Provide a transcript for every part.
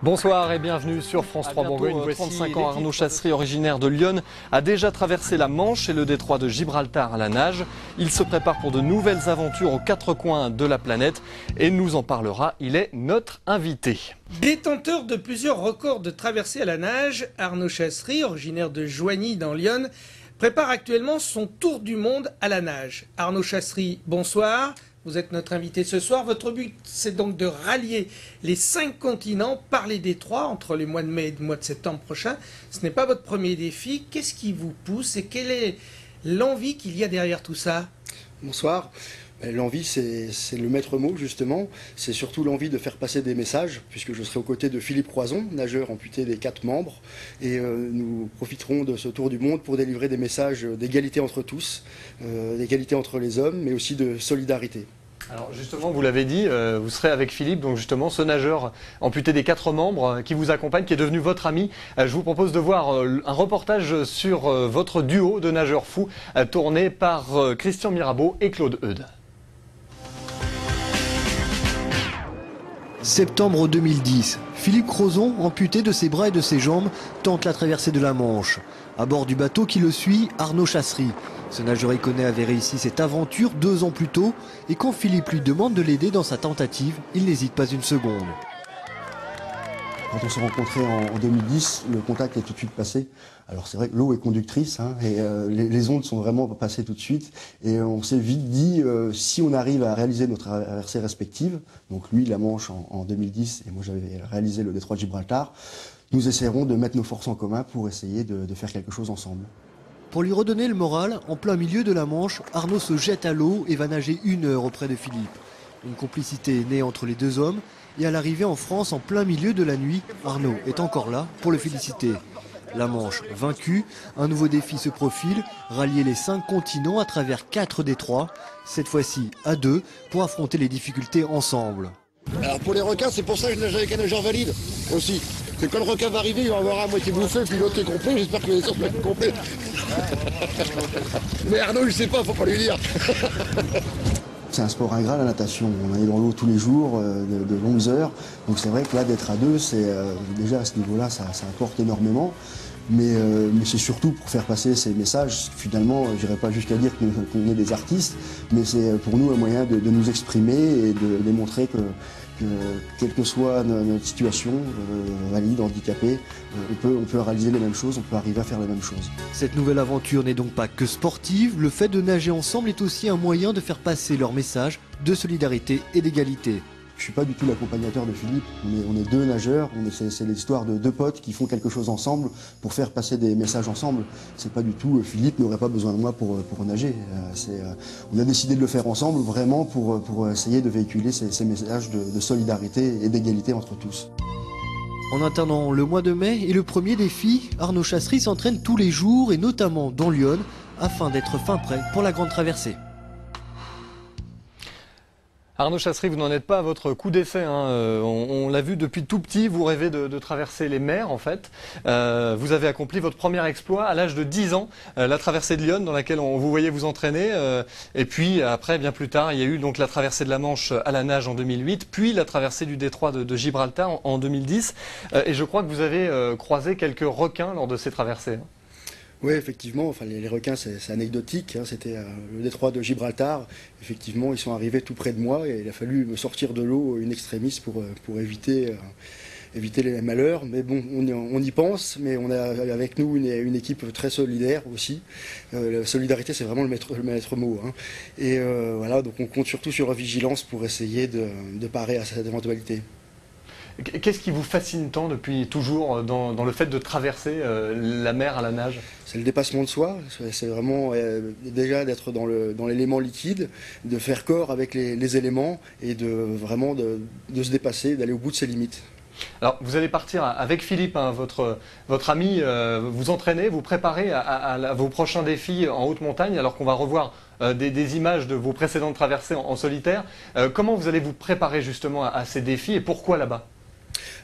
Bonsoir et bienvenue sur France 3 Bourgogne. 35 ans, Arnaud Chassery, originaire de Lyon, a déjà traversé la Manche et le détroit de Gibraltar à la nage. Il se prépare pour de nouvelles aventures aux quatre coins de la planète et nous en parlera. Il est notre invité. Détenteur de plusieurs records de traversée à la nage, Arnaud Chassery, originaire de Joigny dans Lyon, prépare actuellement son tour du monde à la nage. Arnaud Chassery, bonsoir. Vous êtes notre invité ce soir. Votre but, c'est donc de rallier les 5 continents par les détroits entre les mois de mai et le mois de septembre prochain. Ce n'est pas votre premier défi. Qu'est-ce qui vous pousse et quelle est l'envie qu'il y a derrière tout ça? Bonsoir. L'envie, c'est le maître mot, justement. C'est surtout l'envie de faire passer des messages, puisque je serai aux côtés de Philippe Croison, nageur amputé des 4 membres. Et nous profiterons de ce tour du monde pour délivrer des messages d'égalité entre tous, d'égalité entre les hommes, mais aussi de solidarité. Alors justement, vous l'avez dit, vous serez avec Philippe, donc justement ce nageur amputé des 4 membres qui vous accompagne, qui est devenu votre ami. Je vous propose de voir un reportage sur votre duo de nageurs fous tourné par Christian Mirabeau et Claude Eudes. Septembre 2010, Philippe Croison, amputé de ses bras et de ses jambes, tente la traversée de la Manche. À bord du bateau qui le suit, Arnaud Chassery. Ce nageur iconé avait réussi cette aventure 2 ans plus tôt et quand Philippe lui demande de l'aider dans sa tentative, il n'hésite pas une seconde. Quand on s'est rencontrés en 2010, le contact est tout de suite passé. Alors c'est vrai que l'eau est conductrice et les ondes sont vraiment passées tout de suite. Et on s'est vite dit, si on arrive à réaliser notre traversée respective, donc lui la Manche en 2010 et moi j'avais réalisé le détroit de Gibraltar, nous essaierons de mettre nos forces en commun pour essayer de faire quelque chose ensemble. Pour lui redonner le moral, en plein milieu de la Manche, Arnaud se jette à l'eau et va nager 1 heure auprès de Philippe. Une complicité est née entre les 2 hommes et à l'arrivée en France en plein milieu de la nuit, Arnaud est encore là pour le féliciter. La Manche vaincue, un nouveau défi se profile, rallier les 5 continents à travers 4 détroits, cette fois-ci à 2 pour affronter les difficultés ensemble. Alors pour les requins, c'est pour ça que je nage avec un nageur valide aussi. C'est quand le requin va arriver, il va avoir à moitié bouffé, puis l'autre est complet, j'espère que les autres vont être complets. Mais Arnaud, je sais pas, faut pas lui dire. C'est un sport ingrat la natation, on est dans l'eau tous les jours, de longues heures, donc c'est vrai que là d'être à 2, déjà à ce niveau-là ça apporte énormément, mais c'est surtout pour faire passer ces messages. Finalement, je n'irai pas jusqu'à dire qu'on est des artistes, mais c'est pour nous un moyen de nous exprimer et de démontrer que quelle que soit notre situation, valide, handicapé, on peut réaliser les mêmes choses, on peut arriver à faire les mêmes choses. Cette nouvelle aventure n'est donc pas que sportive, le fait de nager ensemble est aussi un moyen de faire passer leur message de solidarité et d'égalité. Je ne suis pas du tout l'accompagnateur de Philippe, on est 2 nageurs, c'est l'histoire de 2 potes qui font quelque chose ensemble pour faire passer des messages ensemble. C'est pas du tout, Philippe n'aurait pas besoin de moi pour nager. On a décidé de le faire ensemble vraiment pour essayer de véhiculer ces messages de solidarité et d'égalité entre tous. En attendant le mois de mai et le premier défi, Arnaud Chassery s'entraîne tous les jours et notamment dans Lyon afin d'être fin prêt pour la grande traversée. Arnaud Chassery, vous n'en êtes pas à votre coup d'essai. On l'a vu depuis tout petit, vous rêvez de traverser les mers en fait. Vous avez accompli votre premier exploit à l'âge de 10 ans, la traversée de Lyon dans laquelle on vous voyait vous entraîner. Et puis après, bien plus tard, il y a eu donc la traversée de la Manche à la nage en 2008, puis la traversée du détroit de Gibraltar en 2010. Et je crois que vous avez croisé quelques requins lors de ces traversées. Oui, effectivement, enfin, les requins, c'est anecdotique. C'était le détroit de Gibraltar. Effectivement, ils sont arrivés tout près de moi et il a fallu me sortir de l'eau in extremis pour éviter les malheurs. Mais bon, on y pense, mais on a avec nous une équipe très solidaire aussi. La solidarité, c'est vraiment le maître mot. Et voilà, donc on compte surtout sur la vigilance pour essayer de parer à cette éventualité. Qu'est-ce qui vous fascine tant depuis toujours dans le fait de traverser la mer à la nage? C'est le dépassement de soi, c'est vraiment déjà d'être dans l'élément liquide, de faire corps avec les éléments et vraiment de se dépasser, d'aller au bout de ses limites. Alors vous allez partir avec Philippe, votre ami, vous entraîner, vous préparer à vos prochains défis en haute montagne, alors qu'on va revoir des images de vos précédentes traversées en solitaire. Comment vous allez vous préparer justement à ces défis et pourquoi là-bas?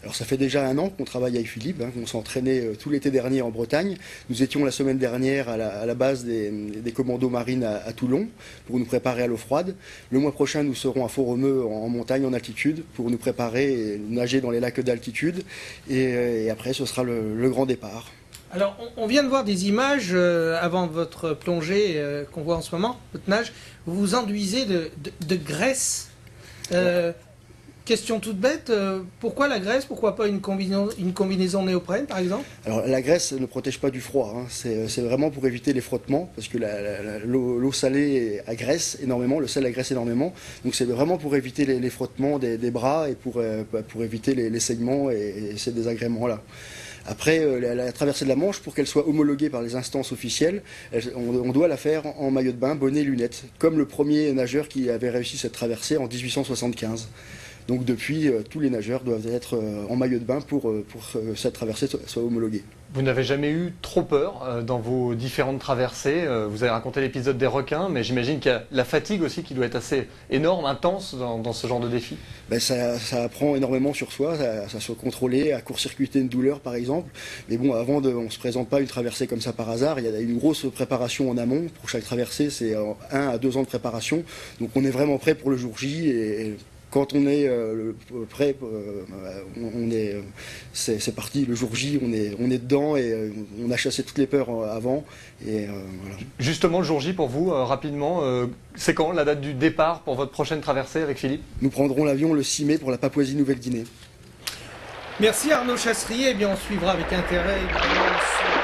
Alors ça fait déjà 1 an qu'on travaille avec Philippe, qu'on s'est entraîné tout l'été dernier en Bretagne. Nous étions la semaine dernière à la base des commandos marines à Toulon pour nous préparer à l'eau froide. Le mois prochain, nous serons à Font-Romeu en montagne, en altitude, pour nous préparer et nager dans les lacs d'altitude. Et après, ce sera le grand départ. Alors, on vient de voir des images avant votre plongée qu'on voit en ce moment, votre nage. Vous vous enduisez de graisse. Question toute bête, pourquoi la graisse? Pourquoi pas une combinaison néoprène, par exemple? Alors, la graisse ne protège pas du froid. C'est vraiment pour éviter les frottements, parce que l'eau salée agresse énormément, le sel agresse énormément. Donc, c'est vraiment pour éviter les frottements des bras et pour éviter les saignements et ces désagréments-là. Après, la traversée de la Manche, pour qu'elle soit homologuée par les instances officielles, on doit la faire en maillot de bain, bonnet, lunettes, comme le premier nageur qui avait réussi cette traversée en 1875. Donc depuis, tous les nageurs doivent être en maillot de bain pour que cette traversée soit homologuée. Vous n'avez jamais eu trop peur dans vos différentes traversées? Vous avez raconté l'épisode des requins, mais j'imagine qu'il y a la fatigue aussi qui doit être assez énorme, intense dans ce genre de défi. Ben ça apprend énormément sur soi, ça se contrôler, à court-circuiter une douleur par exemple. Mais bon, on ne se présente pas une traversée comme ça par hasard, il y a une grosse préparation en amont. Pour chaque traversée, c'est 1 à 2 ans de préparation. Donc on est vraiment prêt pour le jour J et quand on est prêt, c'est parti. Le jour J, on est dedans et on a chassé toutes les peurs avant. Et voilà. Justement, le jour J pour vous, rapidement, c'est quand la date du départ pour votre prochaine traversée avec Philippe? Nous prendrons l'avion le 6 mai pour la Papouasie-Nouvelle-Guinée. Merci Arnaud Chasserie, et bien on suivra avec intérêt évidemment